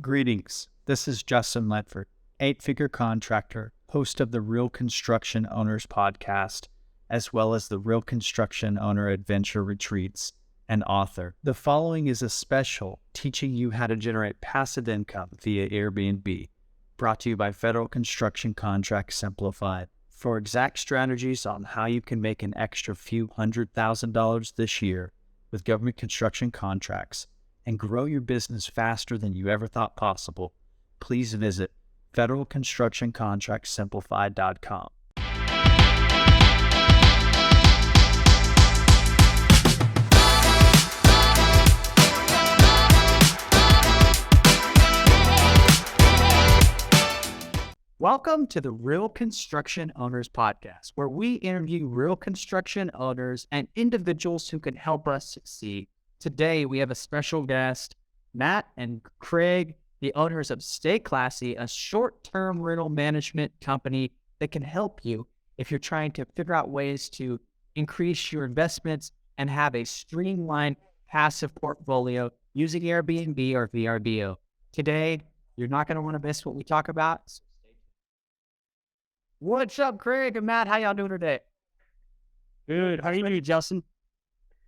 Greetings. This is Justin Ledford, 8-figure contractor, host of the Real Construction Owners Podcast, as well as the Real Construction Owner Adventure Retreats, and author. The following is a special teaching you how to generate passive income via Airbnb, brought to you by Federal Construction Contracts Simplified. For exact strategies on how you can make an extra few $100,000 this year with government construction contracts and grow your business faster than you ever thought possible, please visit federalconstructioncontractsimplified.com. Welcome to the Real Construction Owners Podcast, where we interview real construction owners and individuals who can help us succeed. Today, we have a special guest, Matt and Craig, the owners of Stay Classy, a short-term rental management company that can help you if you're trying to figure out ways to increase your investments and have a streamlined passive portfolio using Airbnb or VRBO. Today, you're not going to want to miss what we talk about. So stay tuned. What's up, Craig and Matt? How y'all doing today? Good. How are you doing, Justin?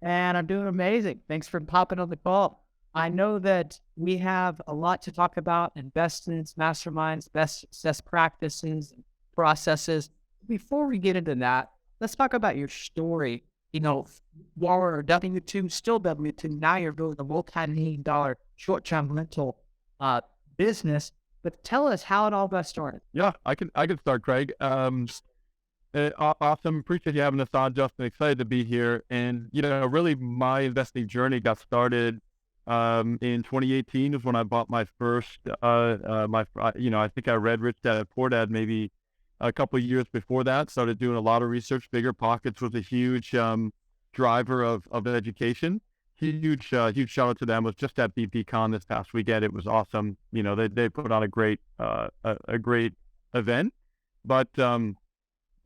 And I'm doing amazing. Thanks for popping on the call. I know that we have a lot to talk about: investments, masterminds, best success practices, and processes. Before we get into that, let's talk about your story. You know, while we're W-2, still W-2, now you're building a multi-million-dollar short-term rental business. But tell us how it all got started. Yeah, I can start, Craig. Awesome. Appreciate you having us on, Justin. Excited to be here. And, really my investing journey got started in 2018 is when I bought my first, I think I read Rich Dad Poor Dad maybe a couple of years before that. Started doing a lot of research. Bigger Pockets was a huge driver of education. Huge shout out to them. I was just at BPCon this past weekend. It was awesome. They put on a great event, but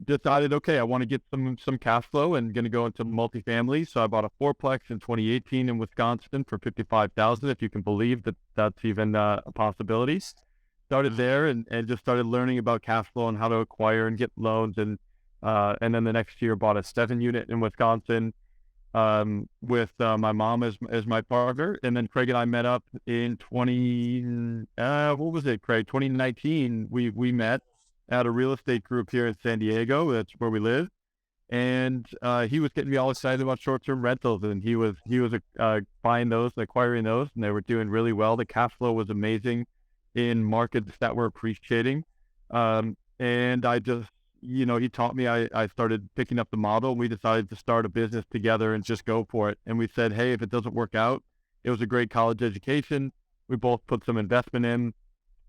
decided, okay, I want to get some cash flow and going to go into multifamily. So I bought a fourplex in 2018 in Wisconsin for $55,000. If you can believe that that's even a possibility. Started there and just started learning about cash flow and how to acquire and get loans. And then the next year bought a 7-unit in Wisconsin with my mom as my partner. And then Craig and I met up in 2019. We met at a real estate group here in San Diego. That's where we live. And he was getting me all excited about short-term rentals, and he was buying those, acquiring those, and they were doing really well. The cash flow was amazing in markets that were appreciating. And I just, he taught me, I started picking up the model, and we decided to start a business together and just go for it. And we said, hey, if it doesn't work out, it was a great college education. We both put some investment in,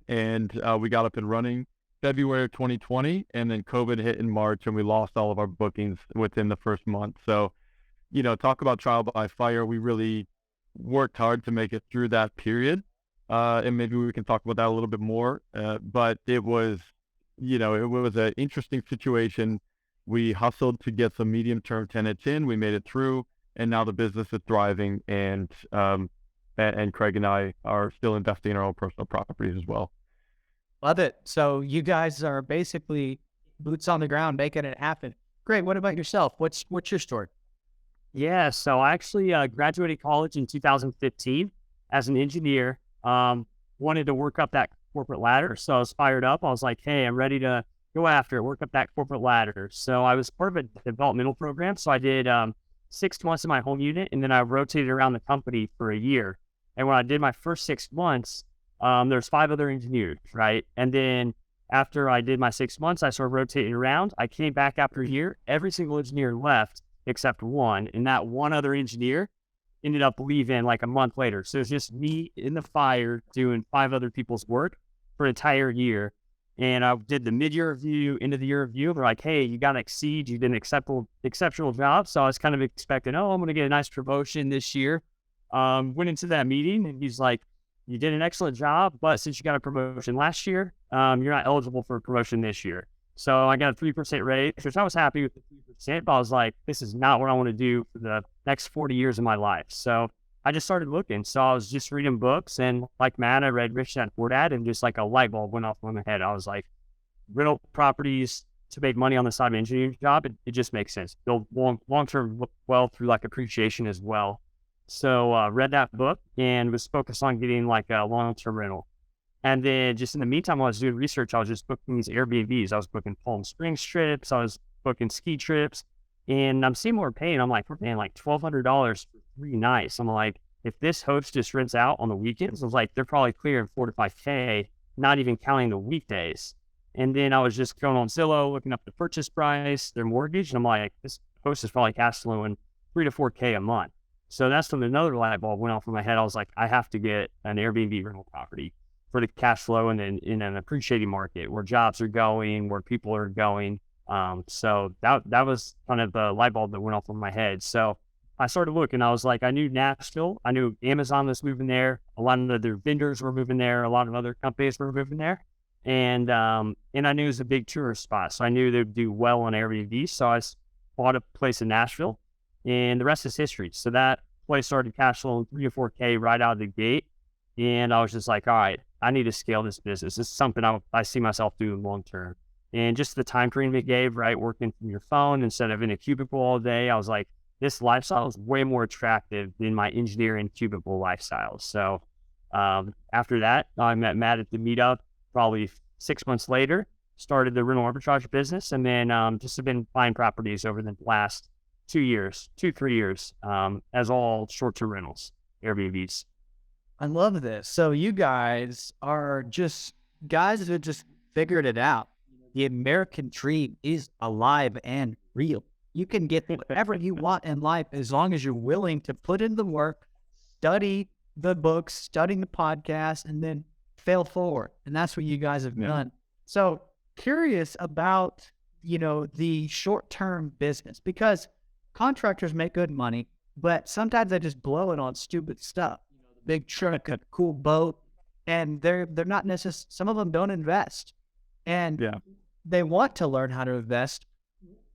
and we got up and running February of 2020, and then COVID hit in March, and we lost all of our bookings within the first month. So, talk about trial by fire. We really worked hard to make it through that period. And maybe we can talk about that a little bit more. But it was, it was an interesting situation. We hustled to get some medium-term tenants in. We made it through, and now the business is thriving. And Craig and I are still investing in our own personal properties as well. Love it. So you guys are basically boots on the ground, making it happen. Great. What about yourself? What's your story? Yeah, so I actually graduated college in 2015 as an engineer. Wanted to work up that corporate ladder, so I was fired up. I was like, hey, I'm ready to go after it, work up that corporate ladder. So I was part of a developmental program. So I did 6 months in my home unit, and then I rotated around the company for a year. And when I did my first 6 months, there's 5 other engineers, right? And then after I did my 6 months, I started rotating around. I came back after a year. Every single engineer left except one. And that one other engineer ended up leaving like a month later. So it's just me in the fire doing 5 other people's work for an entire year. And I did the mid-year review, end of the year review. They're like, hey, you got to exceed. You did an exceptional job. So I was kind of expecting, I'm going to get a nice promotion this year. Went into that meeting, and he's like, you did an excellent job, but since you got a promotion last year, you're not eligible for a promotion this year. So I got a 3% raise, which I was happy with the 3%, but I was like, this is not what I want to do for the next 40 years of my life. So I just started looking. So I was just reading books, and like Matt, I read Rich Dad Poor Dad, and just like a light bulb went off in my head. I was like, rental properties to make money on the side of an engineering job, it just makes sense. Build long-term wealth through like appreciation as well. So read that book and was focused on getting like a long-term rental. And then just in the meantime, while I was doing research, I was just booking these Airbnbs. I was booking Palm Springs trips. I was booking ski trips. And I'm seeing what we're paying. I'm like, we're paying like $1,200 for 3 nights. I'm like, if this host just rents out on the weekends, I was like, they're probably clearing 4 to 5K, not even counting the weekdays. And then I was just going on Zillow, looking up the purchase price, their mortgage. And I'm like, this host is probably cash flowing 3 to 4K a month. So that's when another light bulb went off in my head. I was like, I have to get an Airbnb rental property for the cash flow and then in an appreciating market where jobs are going, where people are going. So that was kind of the light bulb that went off in my head. So I started looking. I was like, I knew Nashville. I knew Amazon was moving there. A lot of other vendors were moving there. A lot of other companies were moving there. And I knew it was a big tourist spot. So I knew they'd do well on Airbnb. So I bought a place in Nashville, and the rest is history. So that place started cash flowing 3 or 4K right out of the gate. And I was just like, all right, I need to scale this business. This is something I see myself doing long term. And just the time frame it gave, right? Working from your phone instead of in a cubicle all day. I was like, this lifestyle is way more attractive than my engineering cubicle lifestyle. So after that, I met Matt at the meetup probably 6 months later, started the rental arbitrage business, and then just have been buying properties over the last 3 years, as all short-term rentals, Airbnbs. I love this. So you guys are just guys who just figured it out. The American dream is alive and real. You can get whatever you want in life as long as you're willing to put in the work, study the books, study the podcast, and then fail forward. And that's what you guys have done. So curious about, the short-term business, because contractors make good money, but sometimes they just blow it on stupid stuff. Big truck, a cool boat, and they're not necessarily, some of them don't invest. And they want to learn how to invest.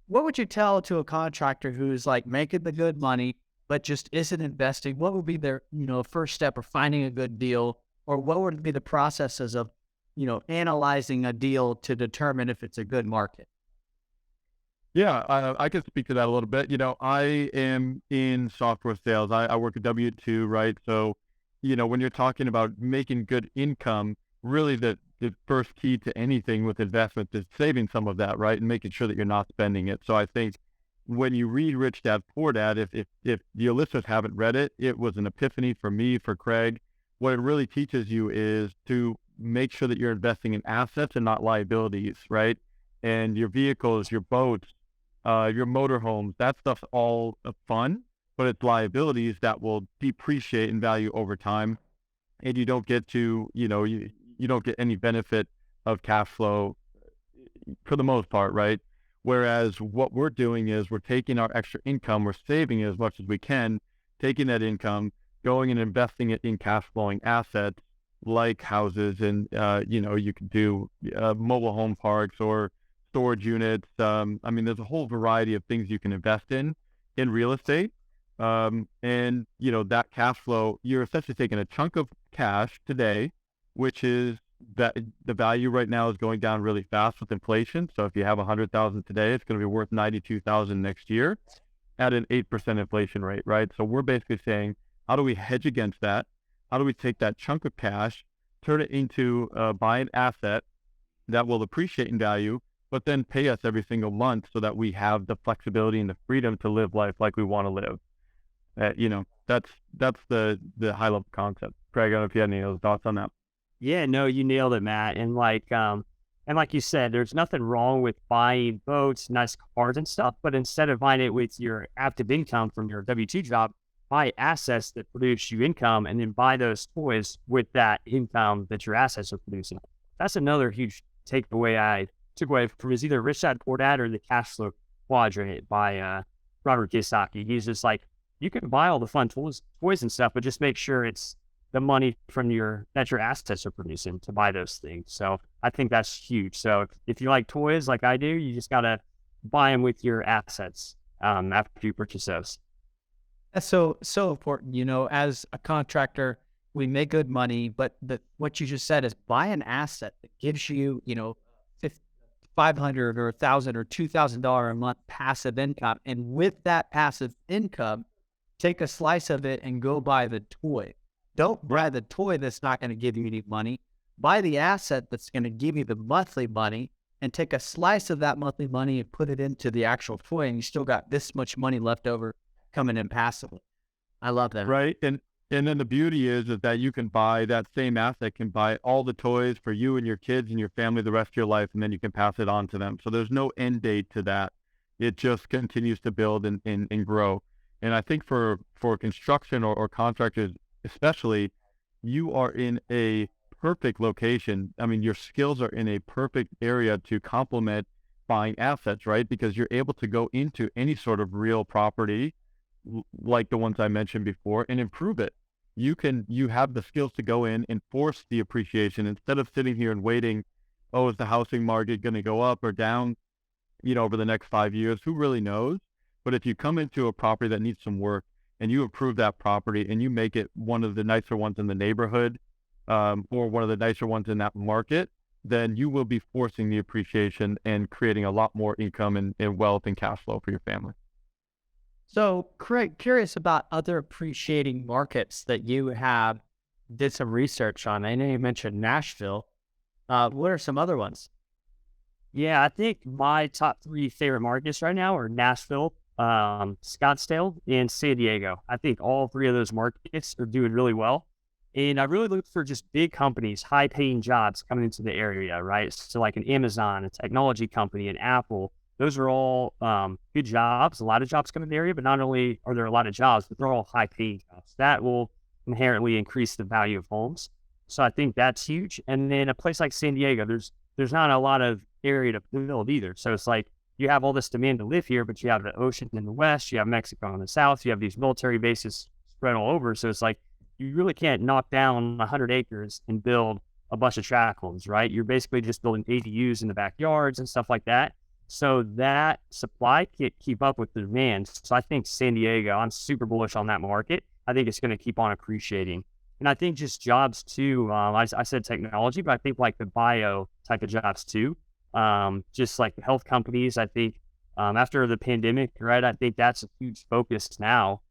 What would you tell to a contractor who's like making the good money, but just isn't investing? What would be their, first step of finding a good deal? Or what would be the processes of, analyzing a deal to determine if it's a good market? Yeah, I can speak to that a little bit. I am in software sales. I work at W-2, right? So, when you're talking about making good income, really the first key to anything with investment is saving some of that, right? And making sure that you're not spending it. So I think when you read Rich Dad Poor Dad, if your listeners haven't read it, it was an epiphany for me, for Craig. What it really teaches you is to make sure that you're investing in assets and not liabilities, right? And your vehicles, your boats, your motorhomes, that stuff's all fun, but it's liabilities that will depreciate in value over time. And you don't get to, you don't get any benefit of cash flow for the most part, right? Whereas what we're doing is we're taking our extra income, we're saving it as much as we can, taking that income, going and investing it in cash flowing assets like houses, and you can do mobile home parks or storage units. There's a whole variety of things you can invest in real estate. And that cash flow, you're essentially taking a chunk of cash today, which is that the value right now is going down really fast with inflation. So if you have 100,000 today, it's going to be worth 92,000 next year at an 8% inflation rate, right? So we're basically saying, how do we hedge against that? How do we take that chunk of cash, turn it into buy an asset that will appreciate in value, but then pay us every single month so that we have the flexibility and the freedom to live life like we want to live. That's the high level concept. Craig, I don't know if you had any other thoughts on that. Yeah, no, you nailed it, Matt. And like you said, there's nothing wrong with buying boats, nice cars and stuff, but instead of buying it with your active income from your W-2 job, buy assets that produce you income, and then buy those toys with that income that your assets are producing. That's another huge takeaway I took away from is either Rich Dad Poor Dad or the Cash Flow Quadrant by Robert Kiyosaki. He's just like, you can buy all the fun toys and stuff, but just make sure it's the money from that your assets are producing to buy those things. So I think that's huge. So if you like toys like I do, you just got to buy them with your assets after you purchase those. That's so important. As a contractor, we make good money, but what you just said is buy an asset that gives you, $500 or $1,000 or $2,000 a month passive income, and with that passive income, take a slice of it and go buy the toy. Don't buy the toy that's not going to give you any money. Buy the asset that's going to give you the monthly money, and take a slice of that monthly money and put it into the actual toy, and you still got this much money left over coming in passively. I love that. Right. And then the beauty is that you can buy that same asset, can buy all the toys for you and your kids and your family the rest of your life, and then you can pass it on to them. So there's no end date to that. It just continues to build and grow. And I think for construction or contractors especially, you are in a perfect location. I mean, your skills are in a perfect area to complement buying assets, right? Because you're able to go into any sort of real property like the ones I mentioned before and improve it. You have the skills to go in and force the appreciation instead of sitting here and waiting, oh, is the housing market going to go up or down, over the next 5 years? Who really knows? But if you come into a property that needs some work and you improve that property and you make it one of the nicer ones in the neighborhood, or one of the nicer ones in that market, then you will be forcing the appreciation and creating a lot more income and wealth and cash flow for your family. So, Craig, curious about other appreciating markets that you have did some research on. I know you mentioned Nashville. What are some other ones? Yeah, I think my top 3 favorite markets right now are Nashville, Scottsdale, and San Diego. I think all 3 of those markets are doing really well. And I really look for just big companies, high-paying jobs coming into the area, right? So like an Amazon, a technology company, an Apple. Those are all good jobs, a lot of jobs come in the area, but not only are there a lot of jobs, but they're all high-paying jobs. That will inherently increase the value of homes. So I think that's huge. And then a place like San Diego, there's not a lot of area to build either. So it's like you have all this demand to live here, but you have the ocean in the west, you have Mexico in the south, you have these military bases spread all over. So it's like you really can't knock down 100 acres and build a bunch of tract homes, right? You're basically just building ADUs in the backyards and stuff like that. So that supply can't keep up with the demand. So I think San Diego, I'm super bullish on that market. I think it's going to keep on appreciating. And I think just jobs too. I said technology, but I think like the bio type of jobs too. Just like the health companies, I think after the pandemic, right? I think that's a huge focus now.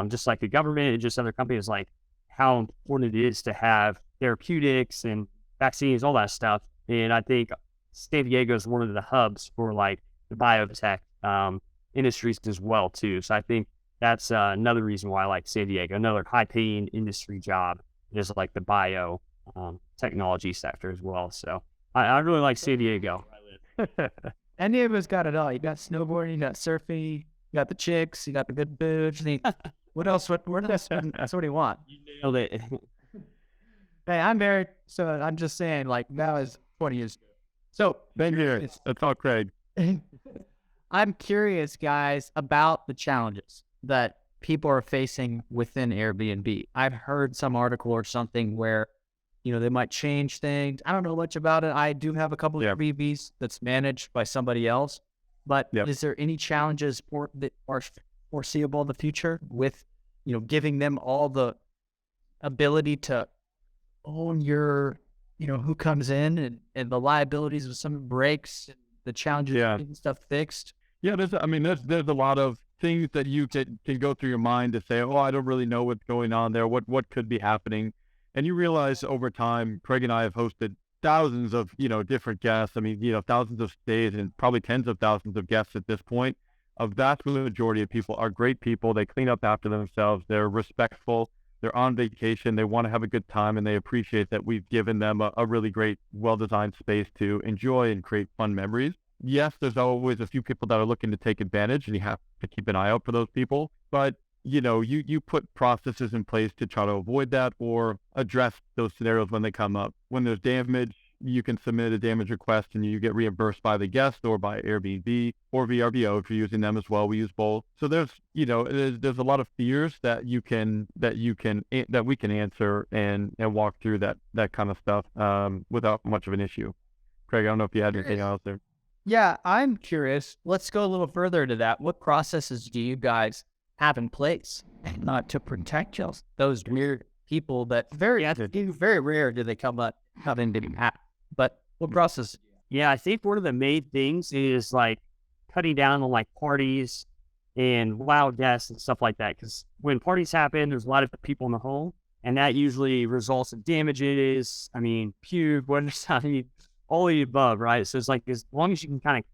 Just like the government and just other companies, like how important it is to have therapeutics and vaccines, all that stuff. And I think San Diego is one of the hubs for like the biotech industries as well too. So I think that's another reason why I like San Diego. Another high-paying industry job is like the bio technology sector as well. So I really like San Diego. Any of us got it all. You got snowboarding, you got surfing, you got the chicks, you got the good boobs. What else? What else? That's what do you want? You nailed it. Hey, I'm married, so I'm just saying, like, that was 20 years ago. So, Same here. That's all, Craig. I'm curious, guys, about the challenges that people are facing within Airbnb. I've heard some article or something where, they might change things. I don't know much about it. I do have a couple of Airbnbs that's managed by somebody else. But is there any challenges that are foreseeable in the future with, giving them all the ability to own your, who comes in and the liabilities of some breaks, and the challenges of getting stuff fixed? Yeah, there's a lot of things that you can go through your mind to say, oh, I don't really know what's going on there. What could be happening? And you realize over time, Craig and I have hosted thousands of, different guests. I mean, thousands of stays and probably tens of thousands of guests at this point. A vast majority of people are great people. They clean up after themselves. They're respectful. They're on vacation. They want to have a good time, and they appreciate that we've given them a really great, well-designed space to enjoy and create fun memories. Yes, there's always a few people that are looking to take advantage, and you have to keep an eye out for those people. But, you put processes in place to try to avoid that or address those scenarios when they come up. When there's damage, you can submit a damage request and you get reimbursed by the guest or by Airbnb or VRBO if you're using them as well. We use both. So there's a lot of fears that we can answer and walk through that kind of stuff without much of an issue. Craig, I don't know if you had anything else there. Yeah, I'm curious. Let's go a little further into that. What processes do you guys have in place to protect those weird people that very rare do they come into the app. But what process? Yeah, I think one of the main things is like cutting down on like parties and loud guests and stuff like that. Because when parties happen, there's a lot of people in the home, and that usually results in damages. I mean, puke, all of the above, right? So it's like as long as you can kind of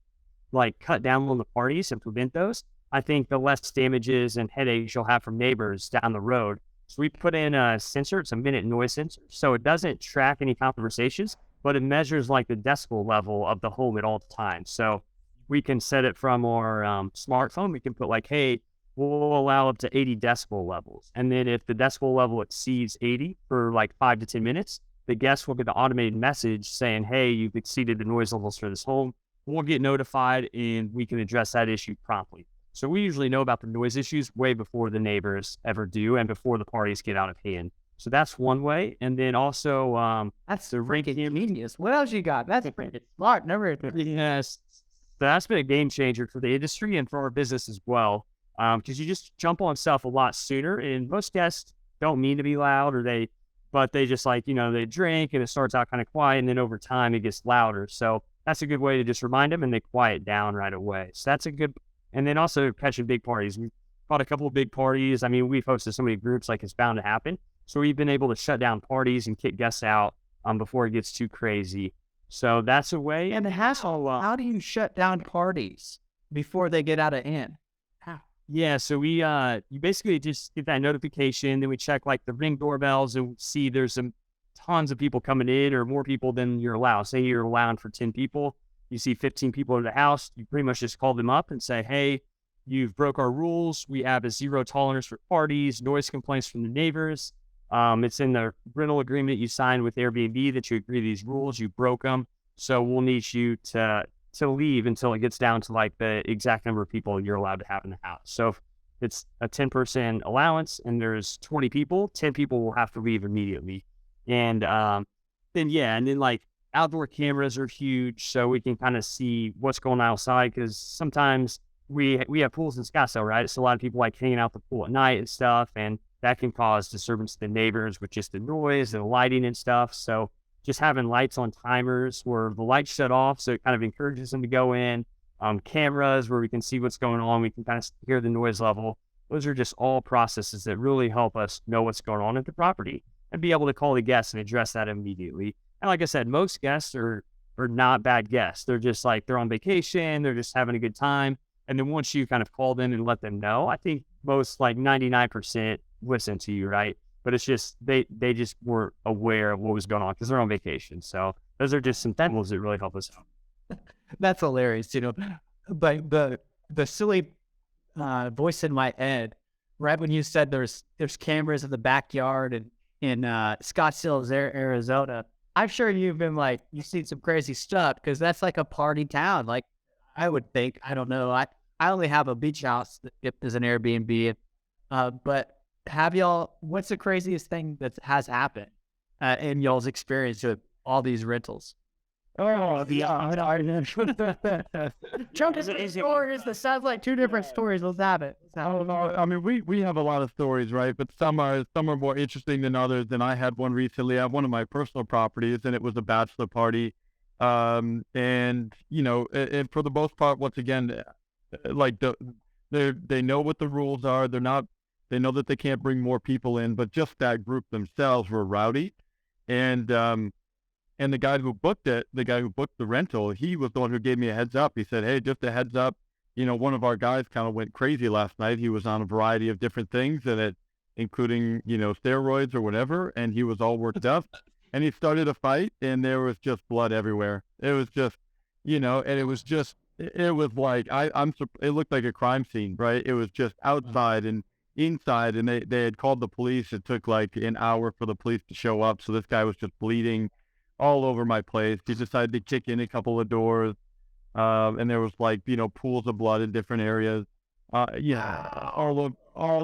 like cut down on the parties and prevent those, I think the less damages and headaches you'll have from neighbors down the road. So we put in a sensor, it's a minute noise sensor. So it doesn't track any conversations, but it measures like the decibel level of the home at all times. So we can set it from our smartphone. We can put like, hey, we'll allow up to 80 decibel levels. And then if the decibel level exceeds 80 for like 5 to 10 minutes, the guest will get an automated message saying, hey, you've exceeded the noise levels for this home. We'll get notified and we can address that issue promptly. So we usually know about the noise issues way before the neighbors ever do and before the parties get out of hand. So that's one way. And then also, that's the freaking genius. What else you got? That's pretty smart. Never. Yes. So that's been a game changer for the industry and for our business as well. Because you just jump on stuff a lot sooner, and most guests don't mean to be loud, but they just like, they drink and it starts out kind of quiet, and then over time it gets louder. So that's a good way to just remind them and they quiet down right away. So that's a good. And then also catching big parties. We've caught a couple of big parties. I mean, we've hosted so many groups, like it's bound to happen. So we've been able to shut down parties and kick guests out before it gets too crazy. So that's a way. And how do you shut down parties before they get out of hand? How? Yeah, so we you basically just get that notification. Then we check like the Ring doorbells and see there's some tons of people coming in or more people than you're allowed. Say you're allowed for 10 people. You see 15 people in the house, you pretty much just call them up and say, hey, you've broke our rules. We have a 0 tolerance for parties, noise complaints from the neighbors. It's in the rental agreement you signed with Airbnb that you agree to these rules. You broke them. So we'll need you to leave until it gets down to like the exact number of people you're allowed to have in the house. So if it's a 10% allowance and there's 20 people, 10 people will have to leave immediately. And then like, outdoor cameras are huge, so we can kind of see what's going on outside, because sometimes we have pools in Scottsdale, right? So a lot of people like hanging out the pool at night and stuff, and that can cause disturbance to the neighbors with just the noise and the lighting and stuff. So just having lights on timers where the lights shut off, so it kind of encourages them to go in. Cameras where we can see what's going on, we can kind of hear the noise level. Those are just all processes that really help us know what's going on at the property and be able to call the guests and address that immediately. And like I said, most guests are not bad guests. They're just like, they're on vacation. They're just having a good time. And then once you kind of call them and let them know, I think most like 99% listen to you, right? But it's just, they just weren't aware of what was going on because they're on vacation. So those are just some tools that really help us out. That's hilarious, But the silly voice in my head, right when you said there's cameras in the backyard and in Scottsdale, Arizona, I'm sure you've been like, you've seen some crazy stuff because that's like a party town. Like I would think, I don't know. I only have a beach house if there's an Airbnb. But what's the craziest thing that has happened in y'all's experience with all these rentals? Oh, Chunk is stories that sounds like two different stories. Let's have it. I mean, we have a lot of stories, right? But some are more interesting than others. And I had one recently at one of my personal properties, and it was a bachelor party. And for the most part, once again, like they know what the rules are. They know that they can't bring more people in, but just that group themselves were rowdy. And the guy who booked the rental, he was the one who gave me a heads up. He said, hey, just a heads up, one of our guys kind of went crazy last night. He was on a variety of different things, and including, steroids or whatever, and he was all worked up. And he started a fight, and there was just blood everywhere. It was just, and it was like, it looked like a crime scene, right? It was just outside and inside, and they had called the police. It took like an hour for the police to show up. So this guy was just bleeding all over my place. He decided to kick in a couple of doors, and there was like, pools of blood in different areas. All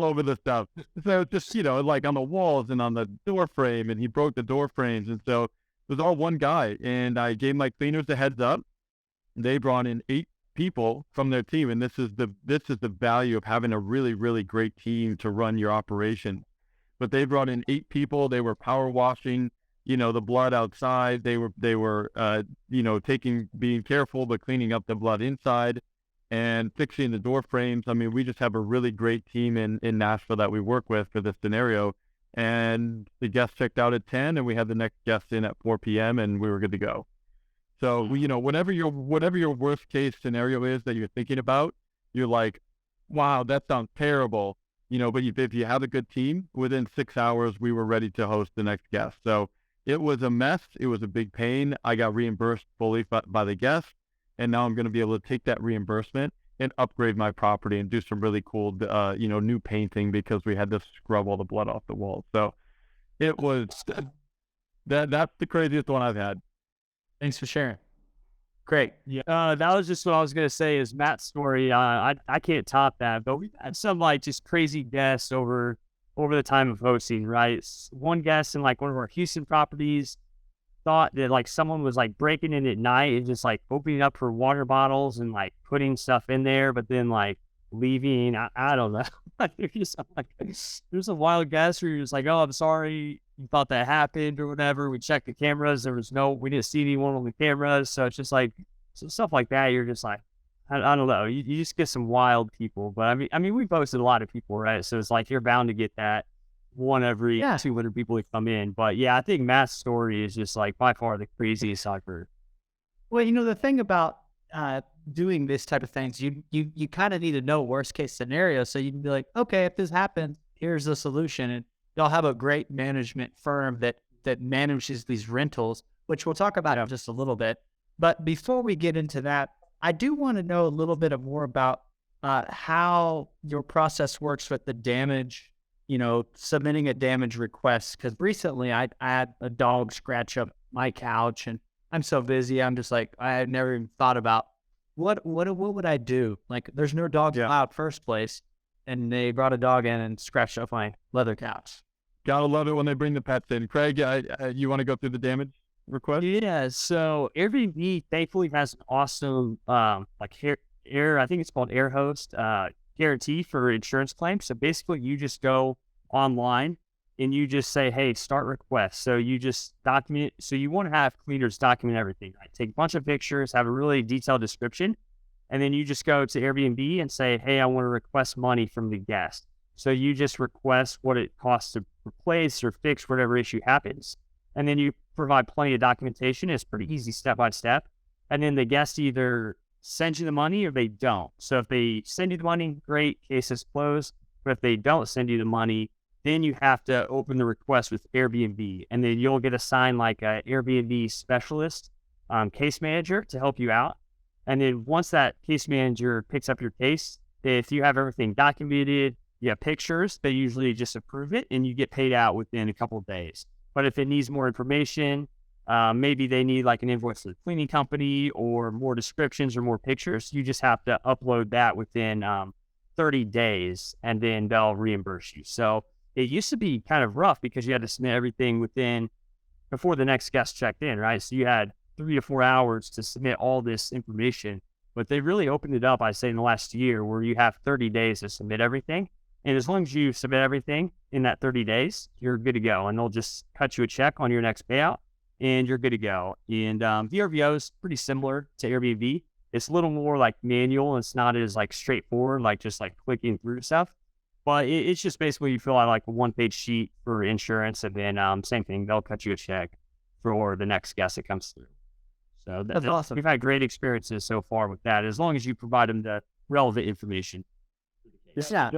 over the stuff. So it's just, like on the walls and on the door frame, and he broke the door frames. And so it was all one guy. And I gave my cleaners a heads up. They brought in people from their team. And this is the value of having a really, really great team to run your operation. But they brought in 8 people. They were power washing, the blood outside. They were being careful, but cleaning up the blood inside and fixing the door frames. I mean, we just have a really great team in Nashville that we work with for this scenario. And the guest checked out at 10 and we had the next guest in at 4 p.m. and we were good to go. So, whatever your worst case scenario is that you're thinking about, you're like, wow, that sounds terrible. But if you have a good team, within 6 hours, we were ready to host the next guest. So it was a mess. It was a big pain. I got reimbursed fully by the guest. And now I'm going to be able to take that reimbursement and upgrade my property and do some really cool, new painting because we had to scrub all the blood off the walls. So it was, that's the craziest one I've had. Thanks for sharing. Great. Yeah, that was just what I was gonna say. Is Matt's story? I can't top that. But we've had some just crazy guests over the time of hosting. Right, one guest in one of our Houston properties thought that someone was breaking in at night and just opening up for water bottles and putting stuff in there, but then leaving. I don't know. There's a wild guest where you're just oh, I'm sorry, you thought that happened or whatever. We checked the cameras. We didn't see anyone on the cameras. So it's just so stuff like that. You're just I don't know. You just get some wild people. But I mean, we've hosted a lot of people, right? So it's you're bound to get that one every 200 people that come in. But yeah, I think Matt's story is just by far the craziest I've heard. Well, the thing about doing this type of things, you kind of need to know worst case scenario. So you can be okay, if this happens, here's the solution. And y'all have a great management firm that manages these rentals, which we'll talk about in just a little bit. But before we get into that, I do want to know a little bit more about how your process works with the damage, submitting a damage request. Because recently I had a dog scratch up my couch and I'm so busy. I'm just I had never even thought about what would I do? There's no dogs allowed first place. And they brought a dog in and scratched up my leather couch. Gotta love it when they bring the pets in. Craig, you want to go through the damage request? Yeah. So Airbnb thankfully has an awesome I think it's called Air Host guarantee for insurance claims. So basically, you just go online and you just say, hey, start request. So you just document. So you want to have cleaners document everything. Right? Take a bunch of pictures, have a really detailed description. And then you just go to Airbnb and say, hey, I want to request money from the guest. So you just request what it costs to replace or fix whatever issue happens. And then you provide plenty of documentation. It's pretty easy step by step. And then the guest either sends you the money or they don't. So if they send you the money, great, case is closed. But if they don't send you the money, then you have to open the request with Airbnb. And then you'll get assigned an Airbnb specialist case manager to help you out. And then once that case manager picks up your case, if you have everything documented, you have pictures, they usually just approve it and you get paid out within a couple of days. But if it needs more information, maybe they need an invoice to the cleaning company or more descriptions or more pictures, you just have to upload that within 30 days and then they'll reimburse you. So it used to be kind of rough because you had to submit everything before the next guest checked in, right? So you had 3 to 4 hours to submit all this information, but they really opened it up, I say, in the last year where you have 30 days to submit everything. And as long as you submit everything in that 30 days, you're good to go. And they'll just cut you a check on your next payout and you're good to go. And VRBO is pretty similar to Airbnb. It's a little more manual. It's not as straightforward, just clicking through stuff. But it's just basically you fill out a 1-page sheet for insurance and then same thing, they'll cut you a check for the next guest that comes through. So that's awesome. We've had great experiences so far with that, as long as you provide them the relevant information. Yeah,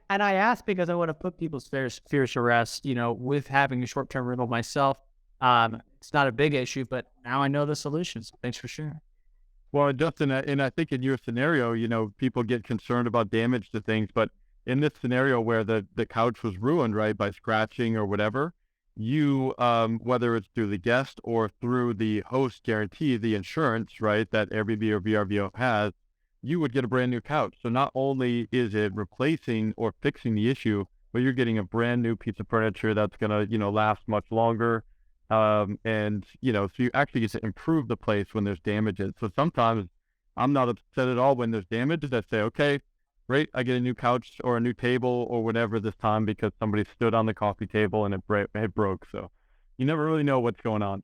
and I asked because I want to put people's fears to rest. With having a short-term rental myself, it's not a big issue, but now I know the solutions. Thanks for sharing. Well, Justin, and I think in your scenario, people get concerned about damage to things, but in this scenario where the couch was ruined, right, by scratching or whatever, you, whether it's through the guest or through the host guarantee, the insurance, right, that Airbnb or VRBO has, you would get a brand new couch. So not only is it replacing or fixing the issue, but you're getting a brand new piece of furniture that's going to, last much longer. So you actually get to improve the place when there's damages. So sometimes I'm not upset at all when there's damage. I say, okay, great, I get a new couch or a new table or whatever this time because somebody stood on the coffee table and it broke. So you never really know what's going on.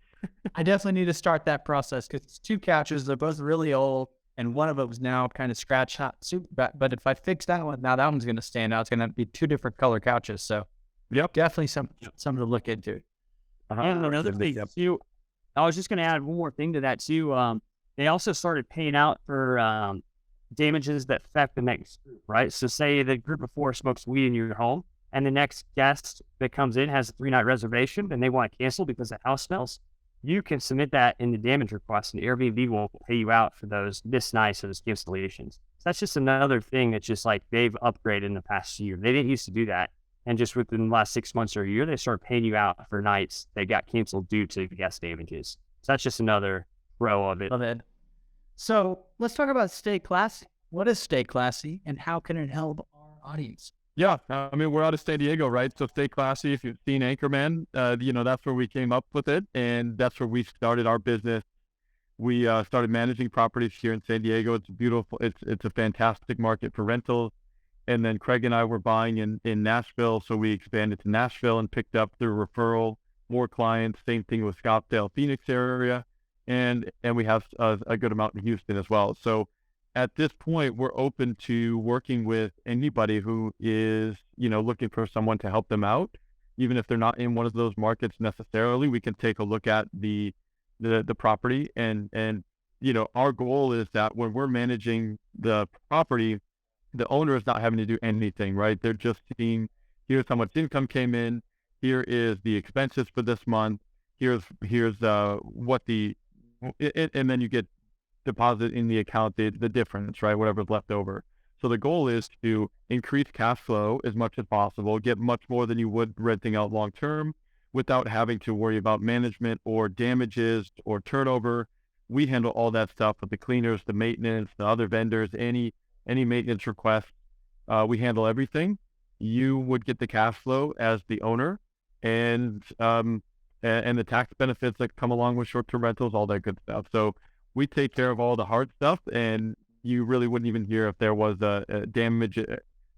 I definitely need to start that process because it's 2 couches. They're both really old, and one of them is now kind of scratch hot. But if I fix that one, now that one's going to stand out. It's going to be 2 different color couches. So, Yep. definitely something to look into. And another thing too, I was just going to add one more thing to that too. They also started paying out for damages that affect the next group, right? So say the group of 4 smokes weed in your home, and the next guest that comes in has a 3-night reservation, and they want to cancel because the house smells. You can submit that in the damage request, and Airbnb will pay you out for those missed nights or those cancellations. So that's just another thing that's just like they've upgraded in the past year. They didn't used to do that. And just within the last 6 months or a year, they started paying you out for nights that got canceled due to guest damages. So that's just another row of it. Love it. So let's talk about Stay Classy. What is Stay Classy, and how can it help our audience? Yeah, I mean, we're out of San Diego, right? So Stay Classy, if you've seen Anchorman, that's where we came up with it, and that's where we started our business. We started managing properties here in San Diego. It's beautiful. It's a fantastic market for rentals. And then Craig and I were buying in Nashville, so we expanded to Nashville and picked up through referral more clients. Same thing with Scottsdale, Phoenix area, and we have a good amount in Houston as well. So at this point, we're open to working with anybody who is, looking for someone to help them out. Even if they're not in one of those markets necessarily, we can take a look at the property. And our goal is that when we're managing the property, the owner is not having to do anything, right? They're just seeing, here's how much income came in. Here is the expenses for this month. Here's what and then you get deposit in the account, the difference, right? Whatever's left over. So the goal is to increase cash flow as much as possible, get much more than you would renting out long term without having to worry about management or damages or turnover. We handle all that stuff with the cleaners, the maintenance, the other vendors, any maintenance requests. We handle everything. You would get the cash flow as the owner and the tax benefits that come along with short-term rentals, all that good stuff. So we take care of all the hard stuff, and you really wouldn't even hear if there was a damage,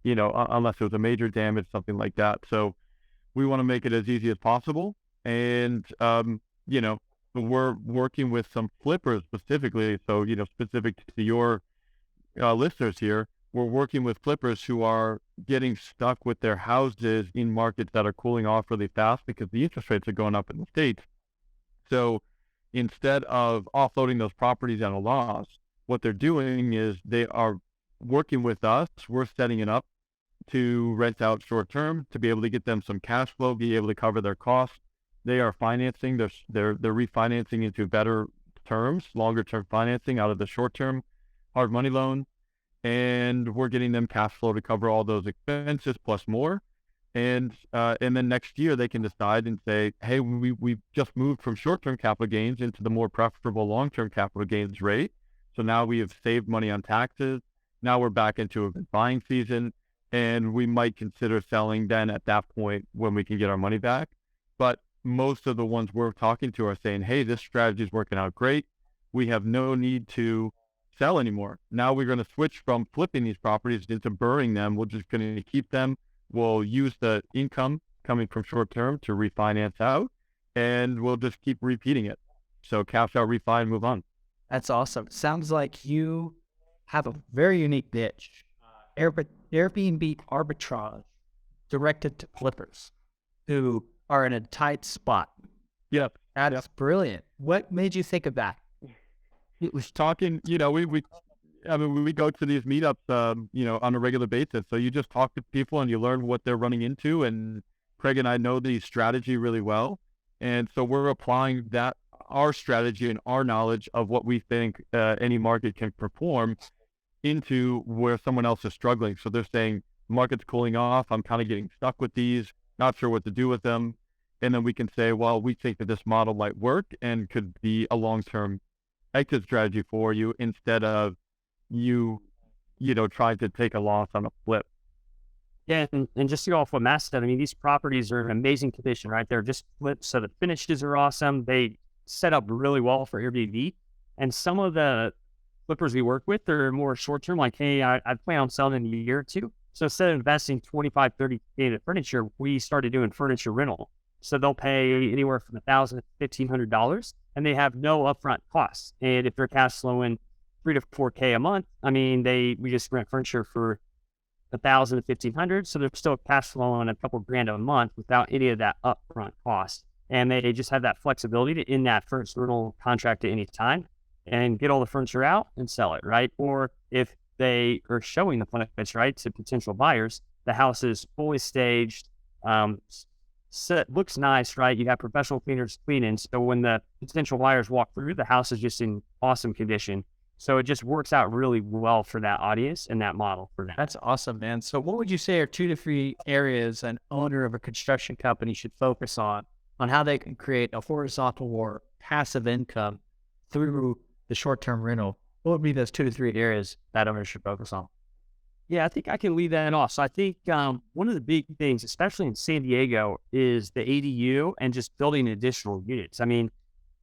unless it was a major damage, something like that. So we want to make it as easy as possible. And, we're working with some flippers specifically. So, specific to your listeners here, we're working with flippers who are getting stuck with their houses in markets that are cooling off really fast because the interest rates are going up in the States. So instead of offloading those properties at a loss, what they're doing is they are working with us. We're setting it up to rent out short term to be able to get them some cash flow, be able to cover their costs. They are financing. They're refinancing into better terms, longer term financing out of the short term hard money loan, and we're getting them cash flow to cover all those expenses plus more. And then next year they can decide and say, hey, we've just moved from short-term capital gains into the more preferable long-term capital gains rate. So now we have saved money on taxes. Now we're back into a good buying season, and we might consider selling then at that point when we can get our money back. But most of the ones we're talking to are saying, hey, this strategy is working out great. We have no need to sell anymore. Now we're going to switch from flipping these properties into burning them. We're just going to keep them. We'll use the income coming from short term to refinance out, and we'll just keep repeating it. So cash out, refi, and move on. That's awesome. Sounds like you have a very unique niche. Airbnb arbitrage directed to flippers who are in a tight spot. Yep. That's brilliant. What made you think of that? It was talking, we go to these meetups, on a regular basis. So you just talk to people and you learn what they're running into. And Craig and I know the strategy really well. And so we're applying our strategy and our knowledge of what we think any market can perform into where someone else is struggling. So they're saying, market's cooling off. I'm kind of getting stuck with these, not sure what to do with them. And then we can say, well, we think that this model might work and could be a long-term exit strategy for you instead of you trying to take a loss on a flip. Yeah, and just to go off what Matt said, I mean, these properties are in amazing condition, right? They're just flipped, so the finishes are awesome. They set up really well for Airbnb. And some of the flippers we work with, they're more short-term, like, hey, I plan on selling in a year or two. So instead of investing 25, 30K into furniture, we started doing furniture rental. So they'll pay anywhere from $1,000 to $1,500, and they have no upfront costs. And if they're cash flowing 3 to 4K a month, I mean, we just rent furniture for $1,000 to $1,500, so they're still cash flowing a couple grand a month without any of that upfront cost. And they just have that flexibility to end that furniture rental contract at any time and get all the furniture out and sell it, right? Or if they are showing the furniture, right, to potential buyers, the house is fully staged, looks nice, right? You have professional cleaners cleaning. So when the potential buyers walk through, the house is just in awesome condition. So it just works out really well for that audience and that model for them. That's awesome, man. So what would you say are 2 to 3 areas an owner of a construction company should focus on how they can create a horizontal or passive income through the short-term rental? What would be those 2 to 3 areas that owner should focus on? Yeah, I think I can leave that off. So I think one of the big things, especially in San Diego, is the ADU and just building additional units. I mean,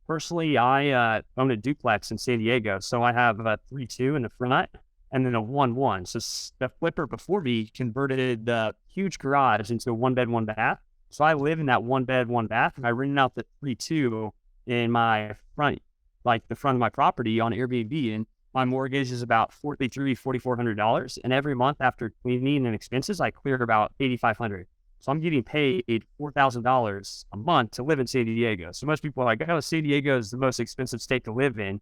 personally, I own a duplex in San Diego. So I have a 3-2 in the front and then a 1-1. So the flipper before me converted the huge garage into a 1-bed, 1-bath. So I live in that 1-bed, 1-bath, and I rented out the 3-2 in my front, like the front of my property on Airbnb. And my mortgage is about $4,400. And every month after cleaning and expenses, I clear about $8,500. So I'm getting paid $4,000 a month to live in San Diego. So most people are like, oh, San Diego is the most expensive state to live in.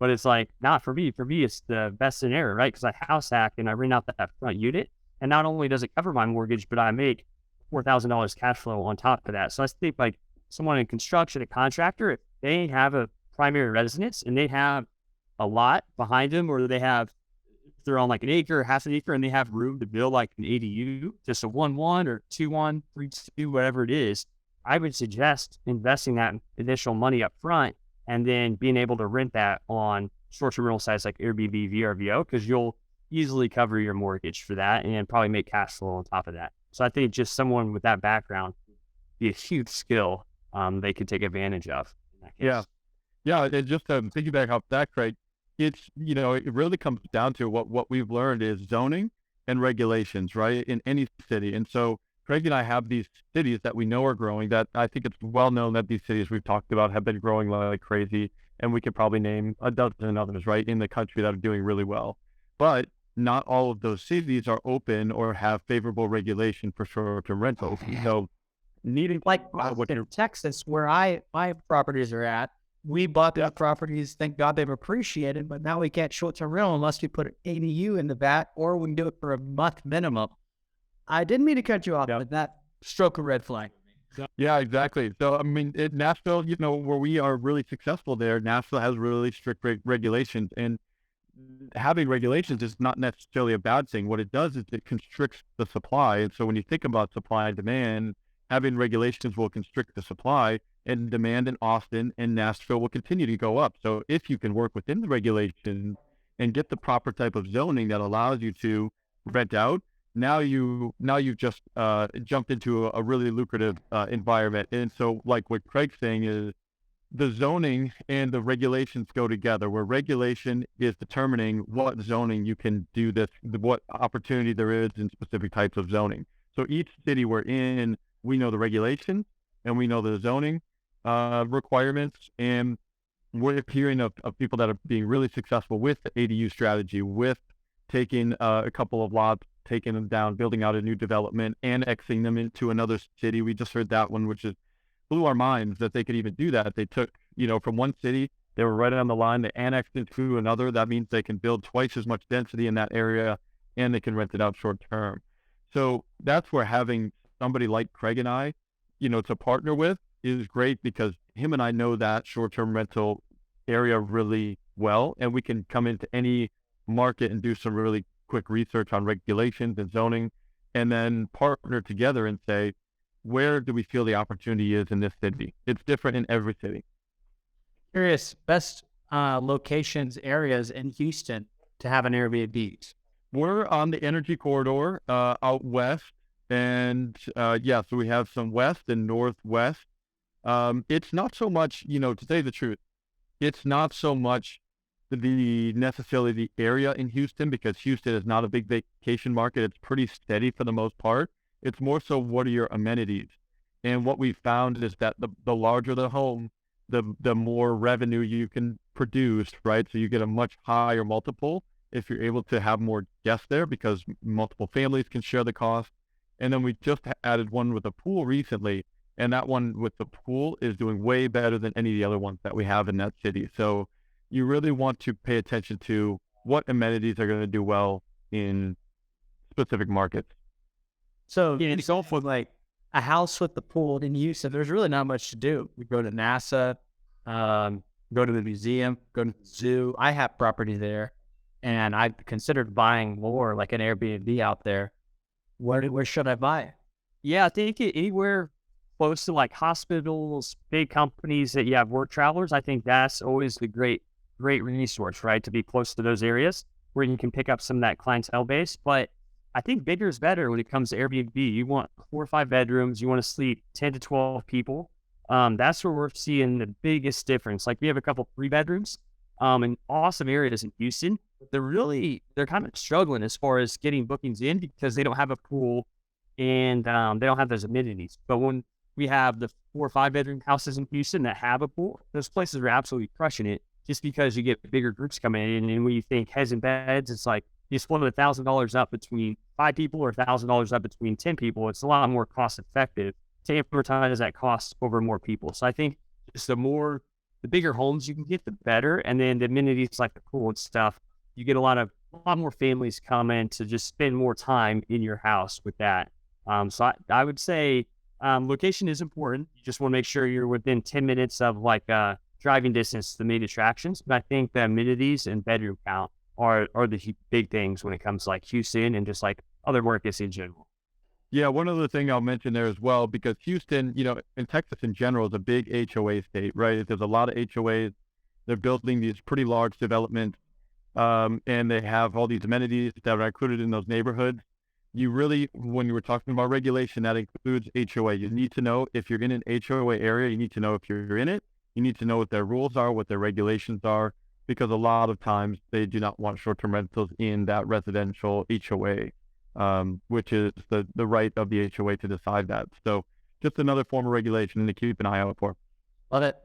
But it's like, not for me. For me, it's the best scenario, right? Because I house hack and I rent out that front unit. And not only does it cover my mortgage, but I make $4,000 cash flow on top of that. So I think like someone in construction, a contractor, if they have a primary residence and they have a lot behind them, or if they're on like an acre, half an acre, and they have room to build like an ADU, just a 1-1 or 2-1, 3-2, whatever it is, I would suggest investing that additional money up front and then being able to rent that on short-term rental sites like Airbnb, VRBO, because you'll easily cover your mortgage for that and probably make cash flow on top of that. So I think just someone with that background be a huge skill they could take advantage of. In that case. Yeah. And just to piggyback off that, Craig, it's, it really comes down to what we've learned is zoning and regulations, right, in any city. And so Craig and I have these cities that we know are growing, that I think it's well known that these cities we've talked about have been growing like crazy. And we could probably name a dozen others, right, in the country that are doing really well. But not all of those cities are open or have favorable regulation for short-term rentals. So needing like in Texas, where my properties are at, we bought the properties. Thank God they've appreciated, but now we can't short-term rental unless we put an ADU in the back, or we can do it for a month minimum. I didn't mean to cut you off, but that stroke a red flag. Yeah, exactly. So, I mean, in Nashville, where we are really successful there, Nashville has really strict regulations, and having regulations is not necessarily a bad thing. What it does is it constricts the supply. And so when you think about supply and demand, having regulations will constrict the supply, and demand in Austin and Nashville will continue to go up. So if you can work within the regulations and get the proper type of zoning that allows you to rent out, now you've just jumped into a really lucrative environment. And so like what Craig's saying is the zoning and the regulations go together, where regulation is determining what zoning you can do this, what opportunity there is in specific types of zoning. So each city we're in, we know the regulations and we know the zoning requirements, and we're hearing of people that are being really successful with the ADU strategy, with taking a couple of lots, taking them down, building out a new development, annexing them into another city. We just heard that one, which blew our minds that they could even do that. They took, from one city, they were right on the line, they annexed it to another. That means they can build twice as much density in that area, and they can rent it out short term. So that's where having somebody like Craig and I, to partner with is great, because him and I know that short-term rental area really well, and we can come into any market and do some really quick research on regulations and zoning, and then partner together and say, where do we feel the opportunity is in this city? It's different in every city. Curious, best locations, areas in Houston to have an Airbnb? We're on the energy corridor out west, and so we have some west and northwest. It's not so much, to tell you the truth, it's not so much necessarily the area in Houston, because Houston is not a big vacation market. It's pretty steady for the most part. It's more so, what are your amenities? And what we found is that the larger the home, the more revenue you can produce, right? So you get a much higher multiple if you're able to have more guests there, because multiple families can share the cost. And then we just added one with a pool recently, and that one with the pool is doing way better than any of the other ones that we have in that city. So you really want to pay attention to what amenities are going to do well in specific markets. So it's go for like a house with the pool in Houston. There's really not much to do. We go to NASA, go to the museum, go to the zoo. I have property there, and I've considered buying more, like an Airbnb out there. Where should I buy? Yeah, I think anywhere close to like hospitals, big companies that you have work travelers, I think that's always a great resource, right? To be close to those areas where you can pick up some of that clientele base. But I think bigger is better when it comes to Airbnb. You want 4 or 5 bedrooms. You want to sleep 10 to 12 people. That's where we're seeing the biggest difference. Like we have a couple 3 bedrooms in awesome areas in Houston. They're kind of struggling as far as getting bookings in because they don't have a pool and they don't have those amenities. But when we have the 4 or 5 bedroom houses in Houston that have a pool, those places are absolutely crushing it, just because you get bigger groups coming in. And when you think heads and beds, it's like you split $1,000 up between 5 people or $1,000 up between 10 people. It's a lot more cost effective to amortize that cost over more people. So I think just the bigger homes you can get, the better. And then the amenities like the pool and stuff, you get a lot more families come in to just spend more time in your house with that. So I would say location is important. You just want to make sure you're within 10 minutes of like driving distance to the main attractions. But I think the amenities and bedroom count are the big things when it comes to like Houston and just like other markets in general. Yeah, one other thing I'll mention there as well, because Houston, and Texas in general, is a big HOA state, right? There's a lot of HOAs. They're building these pretty large developments, and they have all these amenities that are included in those neighborhoods. You really, when you were talking about regulation, that includes HOA. You need to know if you're in an HOA area. You need to know if you're in it. You need to know what their rules are, what their regulations are, because a lot of times they do not want short-term rentals in that residential HOA, which is the right of the HOA to decide that. So just another form of regulation to keep an eye out for. Love it.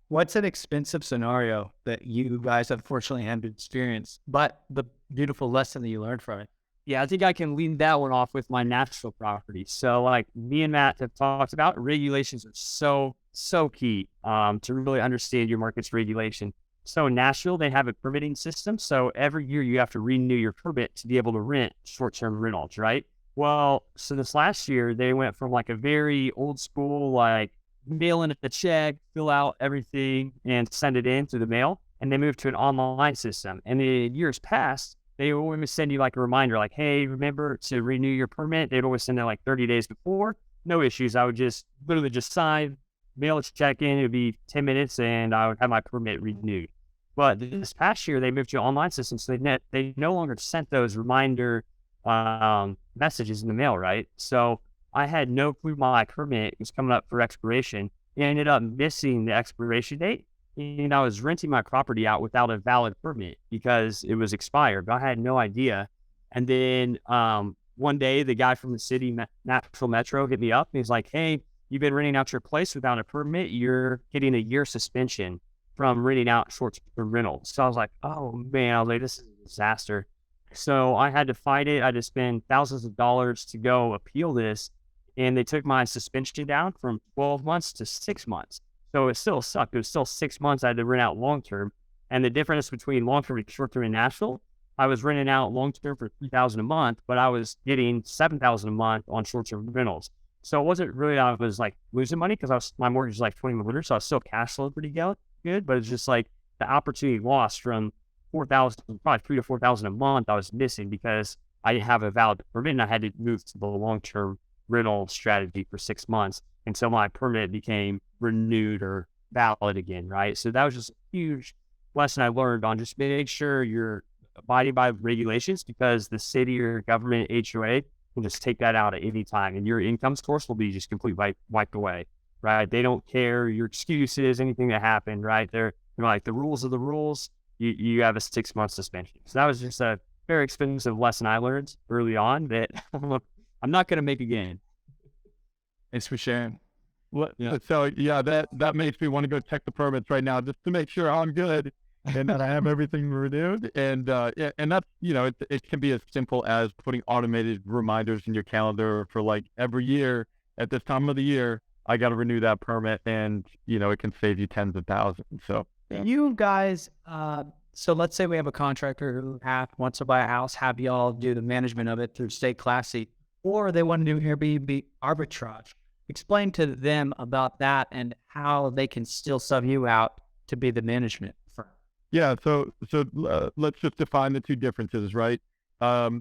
What's an expensive scenario that you guys unfortunately haven't experienced, but the beautiful lesson that you learned from it? Yeah, I think I can lead that one off with my Nashville property. So like me and Matt have talked about, regulations are so key to really understand your market's regulation. So in Nashville, they have a permitting system. So every year you have to renew your permit to be able to rent short-term rentals, right? Well, so this last year, they went from like a very old school, like mail in a check, fill out everything and send it in through the mail. And they moved to an online system. And in years past, they always send you like a reminder, like, hey, remember to renew your permit. They'd always send it like 30 days before. No issues. I would literally just sign, mail a check in. It would be 10 minutes and I would have my permit renewed. But this past year, they moved to an online system, so they no longer sent those reminder messages in the mail, right? So I had no clue my permit was coming up for expiration. I ended up missing the expiration date, and I was renting my property out without a valid permit because it was expired, but I had no idea. And then one day, the guy from the city, Nashville Metro, hit me up, and he's like, hey, you've been renting out your place without a permit. You're getting a year suspension from renting out short-term rentals. So I was like, oh man, I was like, this is a disaster. So I had to fight it. I had to spend thousands of dollars to go appeal this. And they took my suspension down from 12 months to 6 months. So it still sucked. It was still 6 months I had to rent out long-term. And the difference between long-term and short-term in Nashville, I was renting out long-term for $3,000 a month, but I was getting $7,000 a month on short-term rentals. So it wasn't really, I was like losing money because my mortgage was like $2,100. So I was still cash flow pretty good, but it's just like the opportunity lost from $4,000, probably $3,000 to $4,000 a month I was missing because I didn't have a valid permit and I had to move to the long-term rental strategy for 6 months until my permit became renewed or valid again, right? So that was just a huge lesson I learned on just make sure you're abiding by regulations because the city or government HOA will just take that out at any time and your income source will be just completely wiped away. Right? They don't care your excuses, anything that happened, right? They're like, the rules are the rules. you have a 6-month suspension. So that was just a very expensive lesson I learned early on that I'm not going to make again. Thanks for sharing. So that makes me want to go check the permits right now just to make sure I'm good and that I have everything renewed. And that's, it can be as simple as putting automated reminders in your calendar for like every year at this time of the year, I got to renew that permit, and it can save you tens of thousands. So you guys, so let's say we have a contractor who wants to buy a house, have y'all do the management of it through State Classy, or they want to do Airbnb arbitrage. Explain to them about that and how they can still sub you out to be the management firm. Yeah, so let's just define the two differences, right? Arbitrage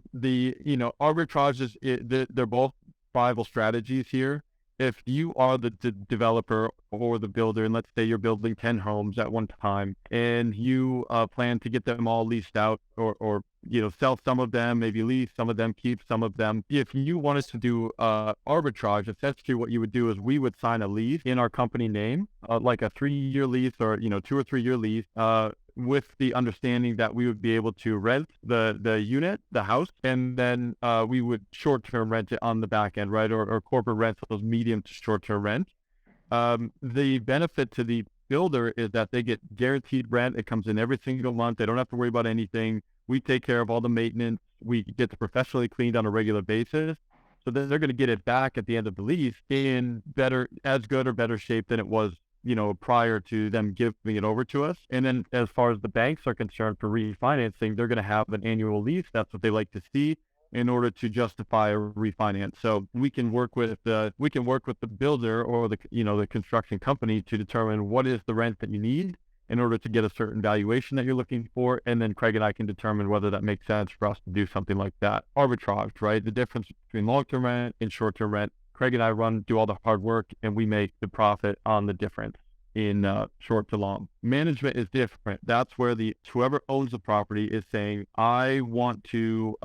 they're both viable strategies here. If you are the developer or the builder, and let's say you're building 10 homes at one time, and you plan to get them all leased out, or sell some of them, maybe lease some of them, keep some of them. If you wanted to do arbitrage, essentially what you would do is we would sign a lease in our company name, like a 3-year lease or 2 or 3 year lease, with the understanding that we would be able to rent the unit, the house, and then we would short-term rent it on the back end, right? Or corporate rentals, medium to short-term rent. The benefit to the builder is that they get guaranteed rent. It comes in every single month. They don't have to worry about anything. We take care of all the maintenance. We get it professionally cleaned on a regular basis. So then they're going to get it back at the end of the lease in as good or better shape than it was, prior to them giving it over to us. And then as far as the banks are concerned for refinancing, they're going to have an annual lease. That's what they like to see in order to justify a refinance. So we can work with the builder or the construction company to determine what is the rent that you need in order to get a certain valuation that you're looking for. And then Craig and I can determine whether that makes sense for us to do something like that. Arbitrage, right? The difference between long-term rent and short-term rent. Craig and I do all the hard work, and we make the profit on the difference in short to long. Management is different. That's where whoever owns the property is saying, I want to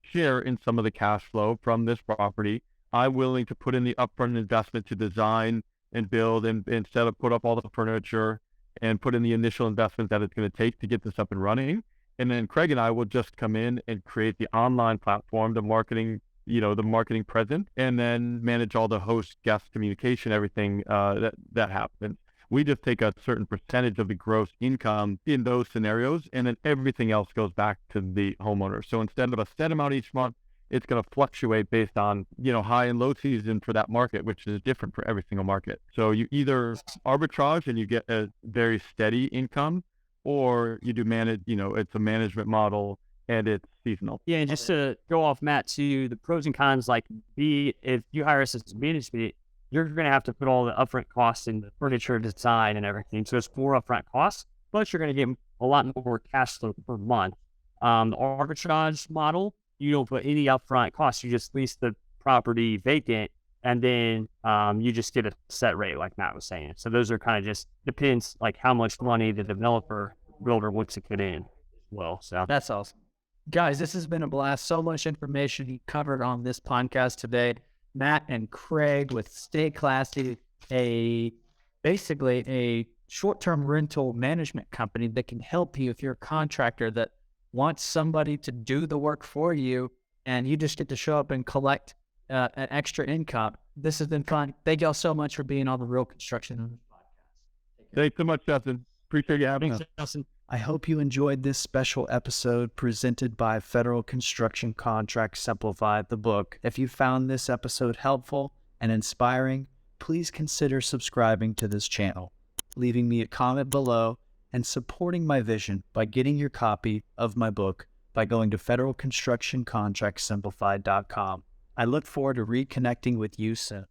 share in some of the cash flow from this property. I'm willing to put in the upfront investment to design and build, and instead of put up all the furniture and put in the initial investment that it's going to take to get this up and running. And then Craig and I will just come in and create the online platform, the marketing presence, and then manage all the host, guest communication, everything that happens. We just take a certain percentage of the gross income in those scenarios, and then everything else goes back to the homeowner. So instead of a set amount each month, it's going to fluctuate based on, high and low season for that market, which is different for every single market. So you either arbitrage and you get a very steady income, or you do it's a management model and it's seasonal. Yeah, and just to go off, Matt, to the pros and cons, if you hire us as management, you're going to have to put all the upfront costs in the furniture design and everything. So it's more upfront costs, but you're going to get a lot more cash flow per month. The arbitrage model, you don't put any upfront costs. You just lease the property vacant, and then you just get a set rate, like Matt was saying. So those are kind of just depends like how much money the builder wants to put in. Well, so that's awesome. Guys, this has been a blast. So much information you covered on this podcast today. Matt and Craig with Stay Classy, basically a short-term rental management company that can help you if you're a contractor that wants somebody to do the work for you, and you just get to show up and collect an extra income. This has been fun. Thank y'all so much for being on the Real Construction Podcast. Thanks so much, Justin. Appreciate you having us. Justin. I hope you enjoyed this special episode presented by Federal Construction Contract Simplified, the book. If you found this episode helpful and inspiring, please consider subscribing to this channel, leaving me a comment below, and supporting my vision by getting your copy of my book by going to federalconstructioncontractsimplified.com. I look forward to reconnecting with you soon.